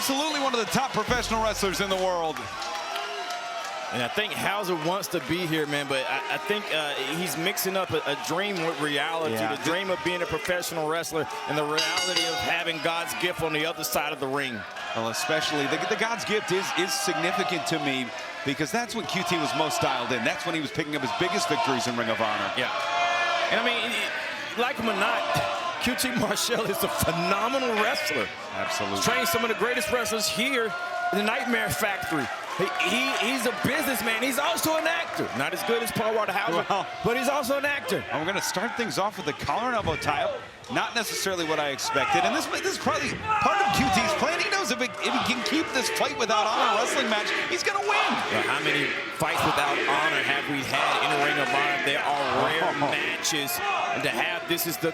absolutely one of the top professional wrestlers in the world. And I think Hauser wants to be here, man, but I think he's mixing up a dream with reality. Yeah. The dream of being a professional wrestler and the reality of having God's gift on the other side of the ring. Well, especially the God's gift is significant to me because that's when QT was most dialed in. That's when he was picking up his biggest victories in Ring of Honor. Yeah. And I mean, like him or not, QT Marshall is a phenomenal wrestler. Absolutely. He's trained some of the greatest wrestlers here in the Nightmare Factory. He's a businessman. He's also an actor. Not as good as Paul Walter Hauser, but he's also an actor. And we're going to start things off with the collar and elbow tie-up. Not necessarily what I expected. And this is probably part of QT's plan. He knows if he can keep this fight without honor wrestling match, he's going to win. Well, how many fights without honor have we had in the Ring of Honor? There are rare matches. And to have this is the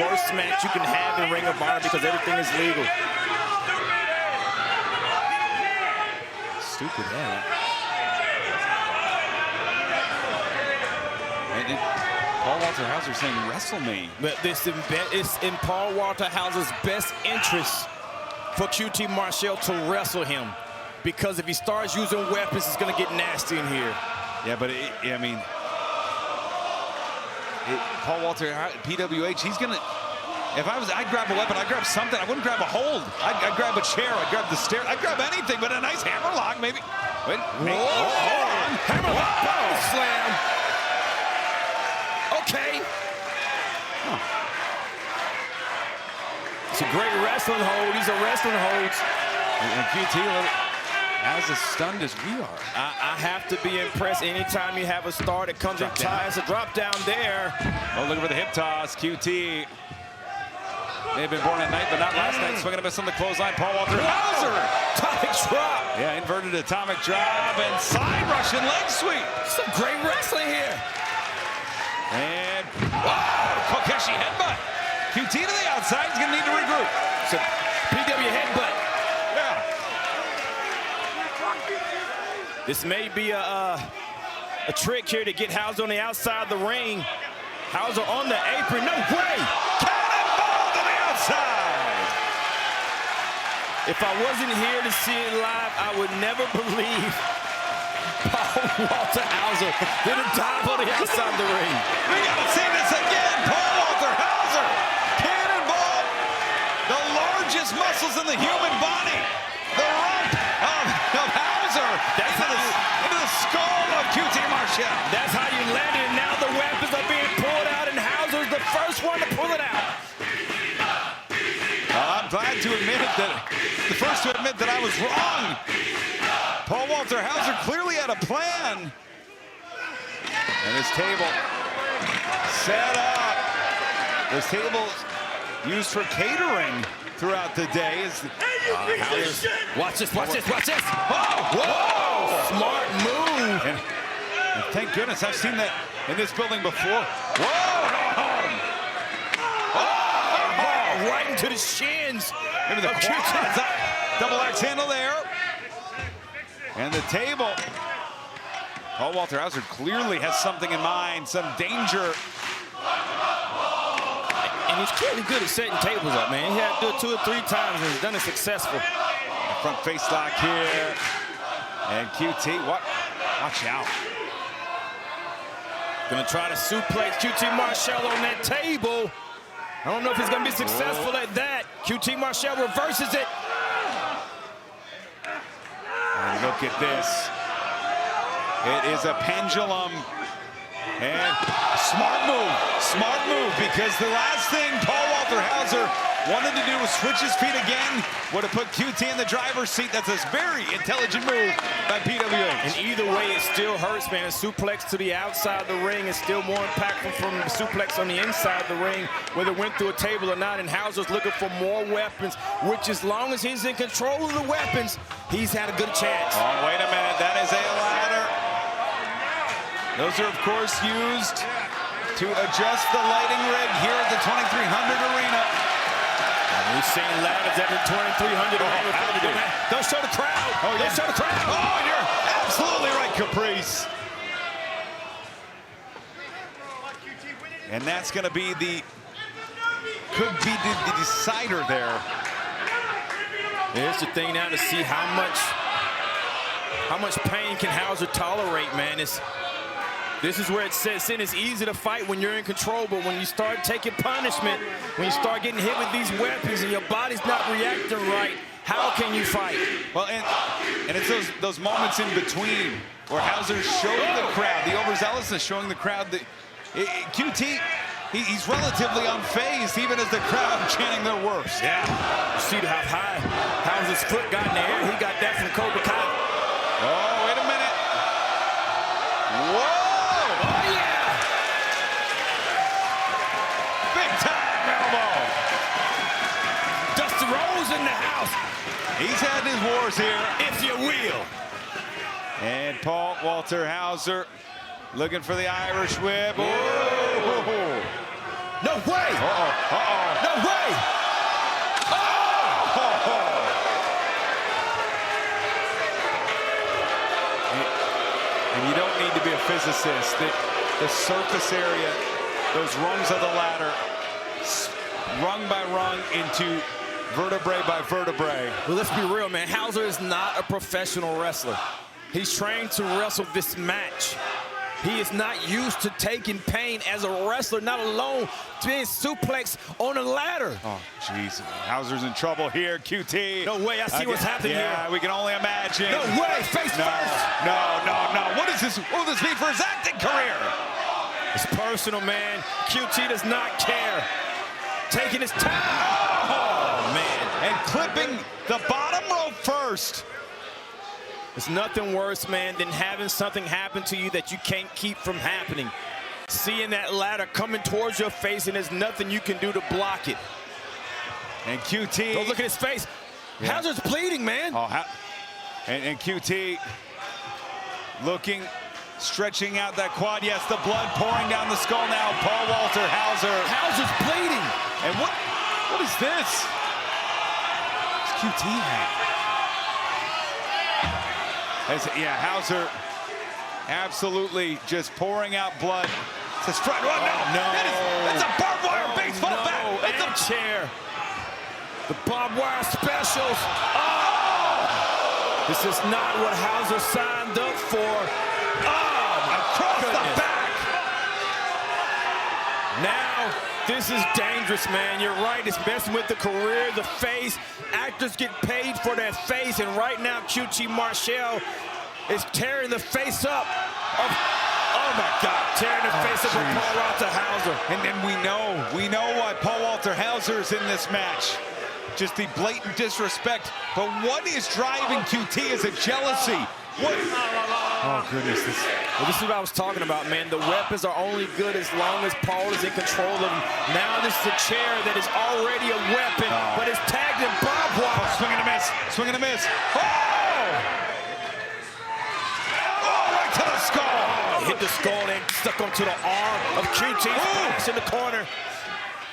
worst match you can have in Ring of Honor because everything is legal. Stupid head. And Paul Walter Hauser saying, wrestle me. But it's in Paul Walter Hauser's best interest for QT Marshall to wrestle him. Because if he starts using weapons, it's going to get nasty in here. Yeah, but Paul Walter, PWH, he's going to... If I'd grab a weapon, I'd grab something. I wouldn't grab a hold. I'd grab a chair. I'd grab the stair. I'd grab anything, but a nice hammerlock, maybe. Wait, hold on. Hammerlock, power slam. Okay. Huh. It's a great wrestling hold. These are wrestling holds. And QT as as stunned as we are. I have to be impressed anytime you have a star that comes and ties a drop down there. Oh, looking for the hip toss, QT. May have been born at night, but not last night. Swinging a miss on the clothesline. Paul Walter Hauser. Atomic drop. Yeah, inverted atomic drop and side Russian leg sweep. Some great wrestling here. And Kokeshi headbutt. QT to the outside. He's going to need to regroup. So PW headbutt. Yeah. This may be a trick here to get Hauser on the outside of the ring. Hauser on the apron. No way. If I wasn't here to see it live, I would never believe Paul Walter Hauser did a dive on the outside of the ring. We gotta see this again. Paul Walter Hauser, cannonball, the largest muscles in the human body. The rump of Hauser into the skull of QT Marshall. That's how you land it. Now the weapons are being pulled out, and Hauser's the first one to pull it out. I'm glad to admit the first to admit that I was wrong. Paul Walter Hauser clearly had a plan. And this table set up. This table used for catering throughout the day. Watch this, watch this, watch this. Whoa, whoa. Smart move. And thank goodness I've seen that in this building before. Whoa. Right into the shins. Maybe the quads. Double axe handle there. And the table. Paul Walter Hauser clearly has something in mind, some danger. And he's clearly good at setting tables up, man. He had to do it 2 or 3 times, and he's done it successful. Front face lock here. And QT, watch out. Gonna try to suplex QT Marshall on that table. I don't know if he's going to be successful at that. QT Marshall reverses it. And look at this. It is a pendulum. And smart move, because the last thing Paul Walter Hauser wanted to do was switch his feet again. Would have put QT in the driver's seat. That's a very intelligent move by PWH. And either way, it still hurts, man. A suplex to the outside of the ring is still more impactful from the suplex on the inside of the ring, whether it went through a table or not. And Hauser's looking for more weapons, which as long as he's in control of the weapons, he's had a good chance. Oh, wait a minute. That is a ladder. Those are, of course, used to adjust the lighting rig here at the 2300 arena. We've seen ladders at the 2300 arena. Don't show the crowd. Oh, yeah. Don't show the crowd. Oh, you're absolutely right, Caprice. And that's going to be could be the decider there. Here's the thing now to see how much pain can Hauser tolerate, man. This is where it sets in. It's easy to fight when you're in control, but when you start taking punishment, when you start getting hit with these weapons and your body's not reacting right, how can you fight? Well, and it's those moments in between where Hauser's showing the crowd, the overzealousness showing the crowd that QT, he's relatively unfazed even as the crowd chanting their worst. Yeah, you see how high Hauser's foot got in the air. He got that from Cobra Kai. Oh, wait a minute. Whoa! Oh, yeah! Big time elbow. Dusty Rhodes in the house. He's had his wars here, if you will. And Paul Walter Hauser looking for the Irish whip. Oh! No way! Uh-oh, uh-oh. No way! Oh! And you don't need to be a physicist. The surface area, those rungs of the ladder, rung by rung into vertebrae by vertebrae. Well, let's be real, man. Hauser is not a professional wrestler. He's trained to wrestle this match. He is not used to taking pain as a wrestler, not alone being suplexed on a ladder. Oh, jeez. Hauser's in trouble here, QT. No way, I see what's happening here. Yeah, we can only imagine. No way, face first. No. What is this? What will this mean for his acting career? It's personal, man. QT does not care. Taking his time. Oh, man. And clipping the bottom rope first. It's nothing worse, man, than having something happen to you that you can't keep from happening. Seeing that ladder coming towards your face and there's nothing you can do to block it. And QT. Go look at his face. Yeah. Hauser's bleeding, man. Oh, and QT looking, stretching out that quad. Yes, the blood pouring down the skull now. Paul Walter Hauser. Hauser's bleeding. And what is this? It's QT hat. Yeah, Hauser absolutely just pouring out blood. It's a strike. Oh, no. It's a barbed wire baseball bat. It's a chair. The barbed wire specials. Oh! This is not what Hauser signed up for. Oh, across the back. Now, this is dangerous, man. You're right. It's messing with the career, the face. Actors get paid for their face, and right now, QT Marshall is tearing the face up of, oh my God, tearing the face up of Paul Walter Hauser. And we know why Paul Walter Hauser is in this match. Just the blatant disrespect. But what is driving QT is a jealousy. What? Oh, goodness. Well, this is what I was talking about, man. The weapons are only good as long as Paul is in control of them. Now this is a chair that is already a weapon, but it's tagged in barbed wire. Oh, swing and a miss. Swing and a miss. Oh! Oh, right to the skull. Oh, hit the skull and stuck onto the arm of QT. Splash in the corner.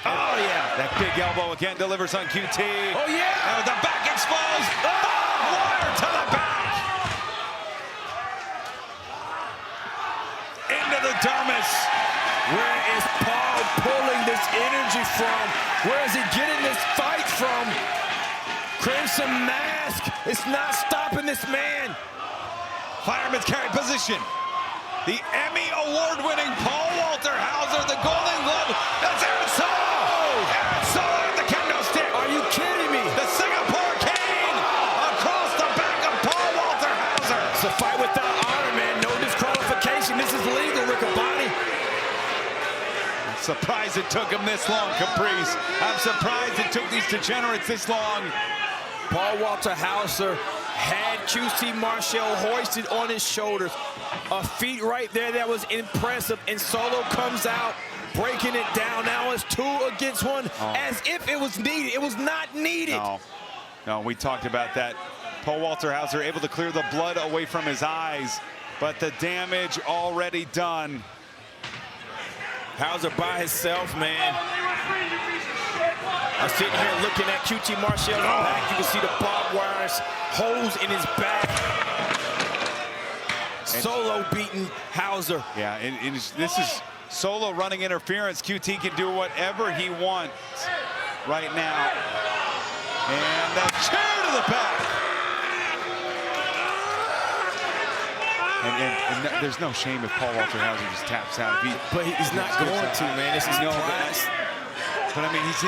Oh, yeah. That big elbow again delivers on QT. Oh, yeah. And with the back exposed. Barbed wire to the back. Into the dermis. Where is Paul pulling this energy from? Where is he getting this fight from? Crimson Mask. It's not stopping this man. Fireman's carry position. The Emmy award-winning Paul Walter Hauser, the Golden Glove. That's Aaron Solo. Aaron Solo with the kendo stick. Are you kidding me? The Singapore cane across the back of Paul Walter Hauser. It's a fight without honor, man. No disqualification. This is legal, Riccaboni. I'm surprised it took him this long, Caprice. I'm surprised it took these degenerates this long. Paul Walter Hauser had QT Marshall hoisted on his shoulders. A feat right there that was impressive, and Solo comes out, breaking it down. Now it's 2 against 1, as if it was needed. It was not needed. No, we talked about that. Paul Walter Hauser able to clear the blood away from his eyes, but the damage already done. Hauser by himself, man. I'm sitting here looking at QT Marshall's back. You can see the barbed wires, holes in his back. Solo beating Hauser. Yeah, and this is Solo running interference. QT can do whatever he wants right now. And the chair to the back. And there's no shame if Paul Walter Hauser just taps out. But he's not going to, man. This is class. But I mean, he's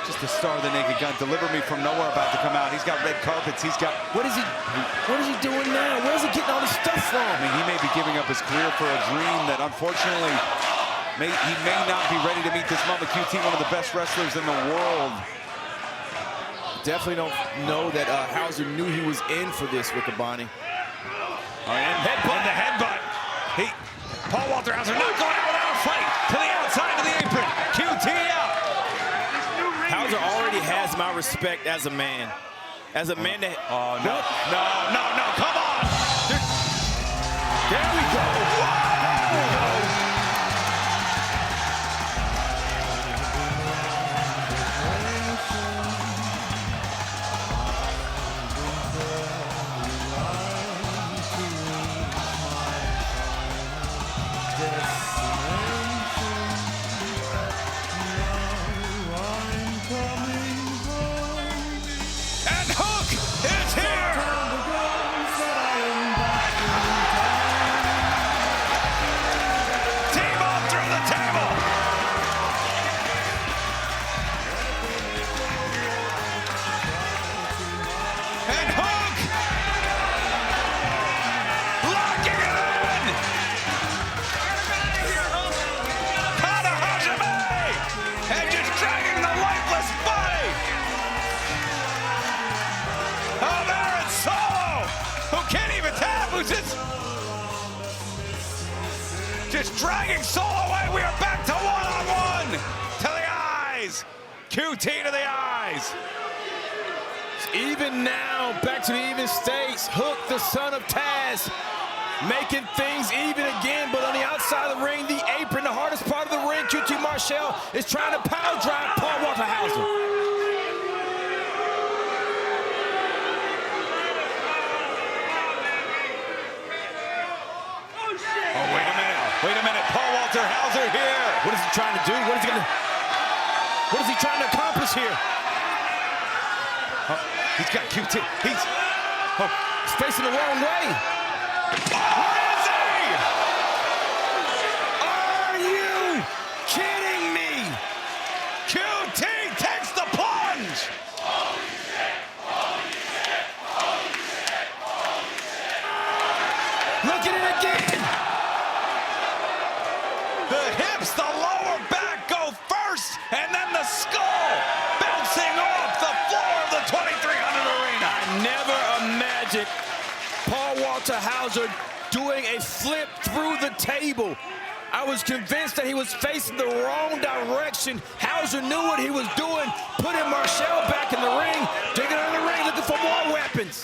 just the star of the Naked Gun. Deliver Me From Nowhere about to come out. He's got red carpets. He's got. What is he doing now? Where's he getting all this stuff from? I mean, he may be giving up his career for a dream that, unfortunately, he may not be ready to meet this moment. QT, one of the best wrestlers in the world. Definitely don't know that Hauser knew he was in for this with the Bonnie. Oh, and headbutt. And the headbutt. Paul Walter Hauser not going out without a fight. To the outside of the apron. QT out. Hauser already has my respect as a man. As a man that... Oh, no. No, come on. There we go. Whoa! Just dragging Solo away. We are back to one-on-one. To the eyes. QT to the eyes. Even now, back to the even states. Hook, the son of Taz, making things even again. But on the outside of the ring, the apron, the hardest part of the ring, QT Marshall is trying to power drive Paul Walter Hauser. Wait a minute, Paul Walter Hauser here. What is he trying to do? What is he trying to accomplish here? He's got QT. He's facing the wrong way. What is he? Are you kidding me? QT takes the plunge. Look at it again. The hips, the lower back go first, and then the skull bouncing off the floor of the 2300 arena. I never imagined Paul Walter Hauser doing a flip through the table. I was convinced that he was facing the wrong direction. Hauser knew what he was doing, putting Marshall back in the ring, digging in the ring, looking for more weapons.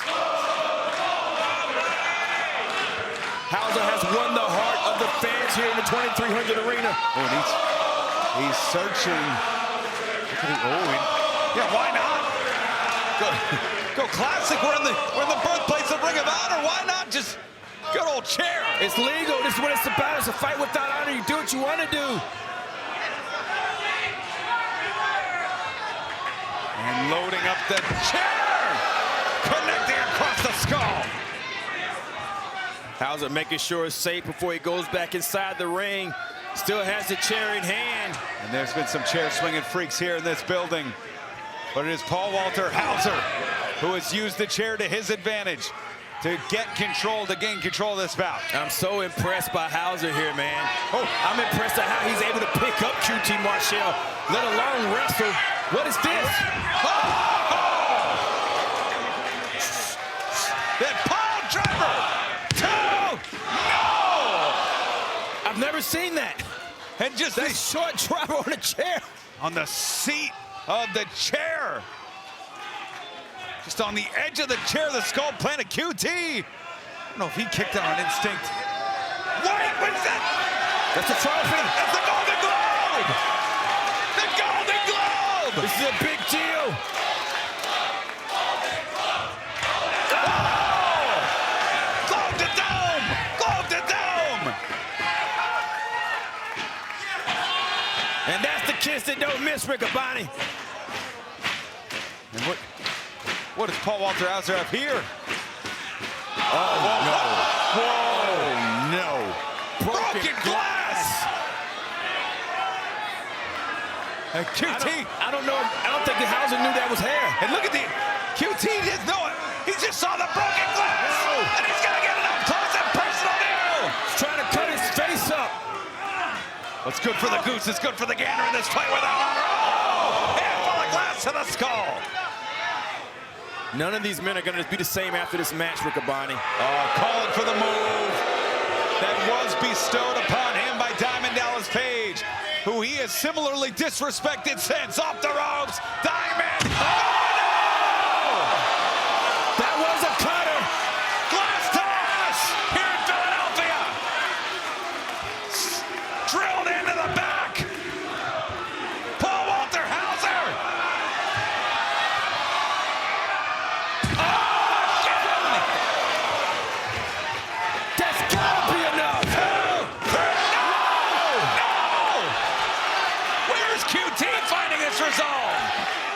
Hauser has won the heart of the fans here in the 2300 arena. Oh, and he's searching. Yeah, why not? Go classic. We're in the birthplace of Ring of Honor. Why not just good old chair? It's legal. This is what it's about. It's a fight without honor. You do what you want to do. And loading up the chair, connecting across the skull. Hauser making sure it's safe before he goes back inside the ring. Still has the chair in hand. And there's been some chair swinging freaks here in this building. But it is Paul Walter Hauser who has used the chair to his advantage to get control, to gain control of this bout. I'm so impressed by Hauser here, man. I'm impressed at how he's able to pick up QT Marshall, let alone wrestle. What is this? That pile driver. I've never seen that. And just that short driver on a chair. On the seat of the chair. Just on the edge of the chair, the skull planted. QT. I don't know if he kicked out on instinct. Wait, what is that? That's a trophy. That's the Golden Globe. The Golden Globe. This is a big deal. Globe to dome. Globe to dome. And that's the kiss that don't miss, Riccaboni. And What does Paul Walter Hauser have here? Oh, no. Whoa, no. Broken glass. And QT. I don't know. I don't think Hauser knew that was hair. And look at the QT didn't know it. He just saw the broken glass. Oh. And he's going to get it up close and personal now. He's trying to cut his face up. What's good for the goose is good for the gander in this fight with Hauser. Oh, handful of glass to the skull. None of these men are going to be the same after this match, Riccaboni. Calling for the move that was bestowed upon him by Diamond Dallas Page, who he has similarly disrespected since. Off the ropes, Diamond. Oh, no! That was a cutter. Glass toss here in Philadelphia. Drilled into the back. Paul Walter Hauser.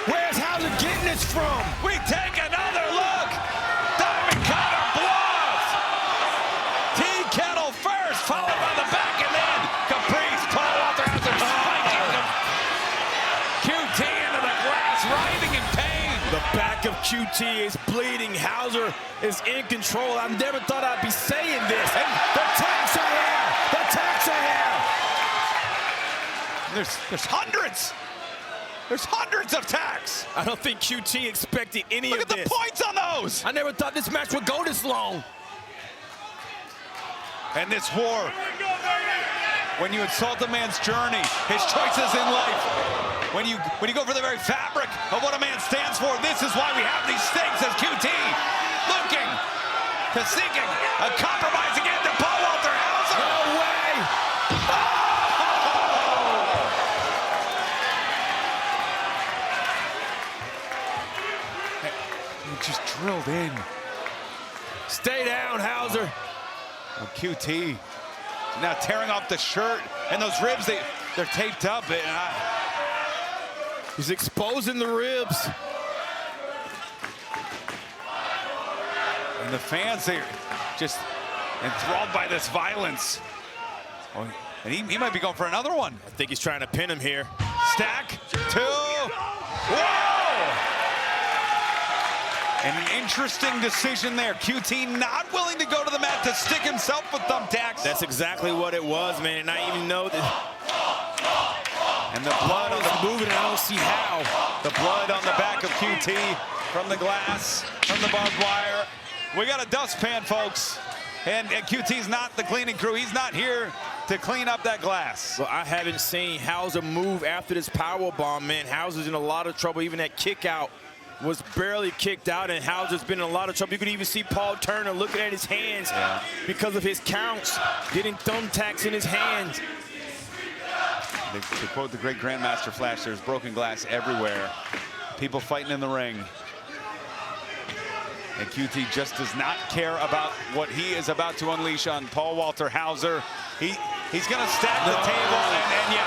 Where's Hauser getting this from? We take another look. Diamond cutter bluff. Tea kettle first, followed by the back, and then Caprice. Paul Walter Hauser spiking QT into the glass, writhing in pain. The back of QT is bleeding. Hauser is in control. I never thought I'd be saying this. And the tacks are here. The tacks are here. There's hundreds. There's hundreds of tacks. I don't think QT expected any Look of at this. the points on those. I never thought this match would go this long. And this war, when you insult a man's journey, his choices in life, when you go for the very fabric of what a man stands for, this is why we have these stakes as QT looking to seeking a compromise again to Paul Walter Hauser. No way. Just drilled in. Stay down, Hauser. Oh, QT now tearing off the shirt, and those ribs, they're taped up. He's exposing the ribs. And the fans, they're just enthralled by this violence. Oh, and he might be going for another one. I think he's trying to pin him here. Stack, two. Whoa! And an interesting decision there. QT not willing to go to the mat to stick himself with thumbtacks. That's exactly what it was, man. And I even know that. And the blood on the moving, I don't see how. The blood on the back of QT from the glass, from the barbed wire. We got a dustpan, folks. And QT's not the cleaning crew. He's not here to clean up that glass. Well, I haven't seen Hauser move after this power bomb, man. Hauser's in a lot of trouble. Even that kick out was barely kicked out, and Hauser's been in a lot of trouble. You could even see Paul Turner looking at his hands because of his counts, getting thumbtacks in his hands. To quote the great Grandmaster Flash, there's broken glass everywhere. People fighting in the ring. And QT just does not care about what he is about to unleash on Paul Walter Hauser. He's going to stack the table, and yeah,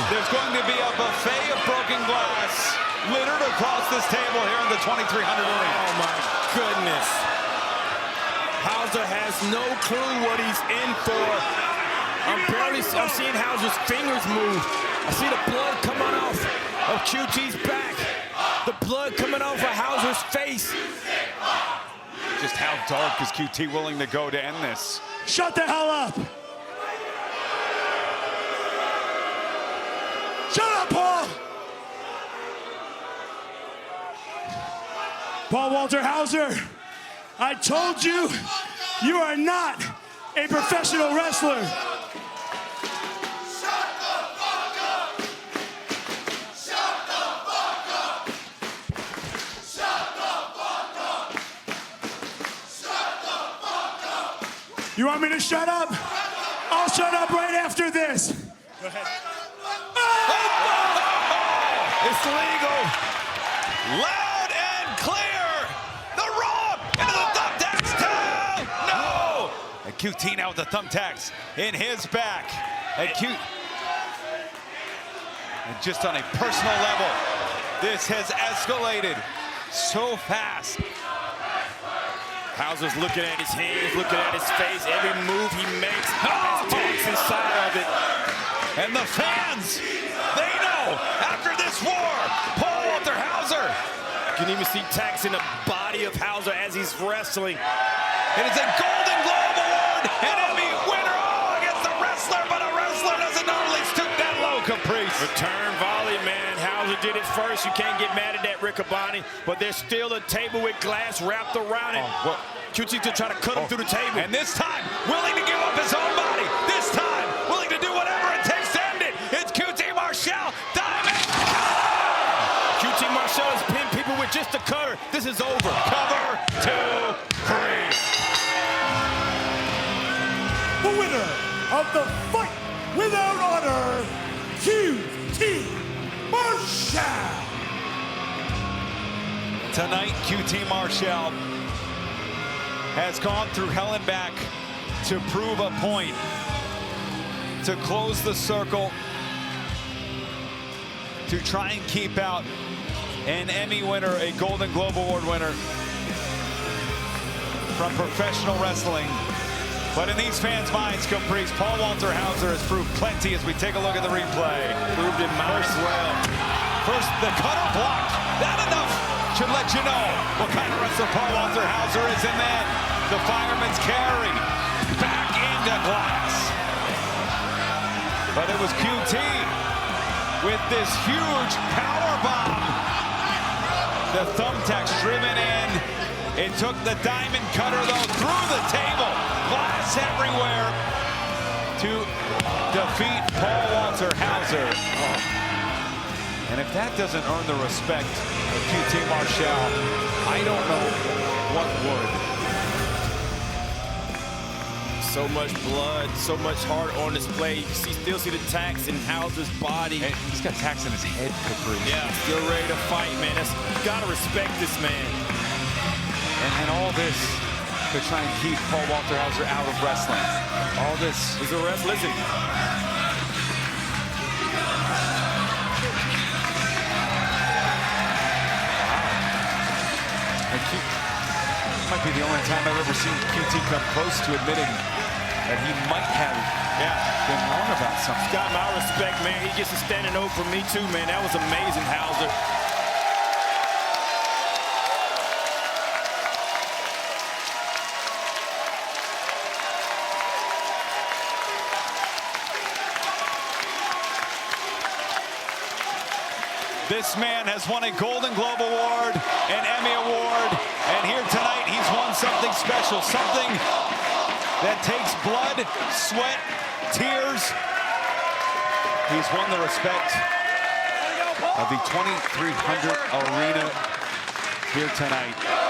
there's going to be a buffet of broken glass littered across this table here in the 2300 arena. Oh my goodness. Hauser has no clue what he's in for. I'm seeing Hauser's fingers move. I see the blood coming off of QT's back. The blood coming off of Hauser's face. Just how dark is QT willing to go to end this? Shut the hell up! Shut up, Paul! Paul Walter Hauser, I told you, you are not a professional wrestler. Shut the fuck up! Shut the fuck up! Shut the fuck up! Shut the fuck up! You want me to shut up? I'll shut up right after this. Go ahead. It's legal. Loud and clear. The rope into the thumbtacks. No. And QT now with the thumbtacks in his back. And just on a personal level, this has escalated so fast. Hauser's looking at his hands, looking at his face. Every move he makes has tax inside of it. And the fans, they know after this war, Paul Walter Hauser. You can even see tax in the body of Hauser as he's wrestling. It is a Golden Globe Award and Emmy winner against the wrestler, but a wrestler doesn't normally stoop that low, Caprice. Return volley, man. Hauser did it first. You can't get mad at that, Riccaboni. But there's still a table with glass wrapped around it. Well, QT to try to cut him through the table. and this time, willing to give up his own body. This time, willing to do whatever it takes to end it. It's QT Marshall, Diamond. QT Marshall has pinned people with just a cutter. This is over. Cover, 2, 3. The winner of the fight without honor, QT Marshall. Tonight, QT Marshall has gone through hell and back to prove a point, to close the circle, to try and keep out an Emmy winner, a Golden Globe Award winner from professional wrestling. But in these fans' minds, Caprice, Paul Walter Hauser has proved plenty as we take a look at the replay. Proved it might as well. First, the cutter blocked. That enough should let you know what kind of wrestler Paul Walter Hauser is. And then the fireman's carry back into glass. But it was QT with this huge power bomb. The thumbtacks driven in. It took the diamond cutter, though, through the table. Glass everywhere to defeat Paul Walter Hauser. And if that doesn't earn the respect of QT Marshall, I don't know what would. So much blood, so much heart on display. You still see the tax in Hauser's body. And he's got tax in his head, Caprice. Yeah, still ready to fight, man. You gotta respect this man. And all this to try and keep Paul Walter Hauser out of wrestling. All this. He's a wrestler. Listen. Might be the only time I've ever seen QT come close to admitting that he might have been wrong about something. Got my respect, man. He gets a standing O for me too, man. That was amazing, Hauser. This man has won a Golden Globe Award, an Emmy Award, and here tonight he's won something special, something that takes blood, sweat, tears. He's won the respect of the 2300 arena here tonight.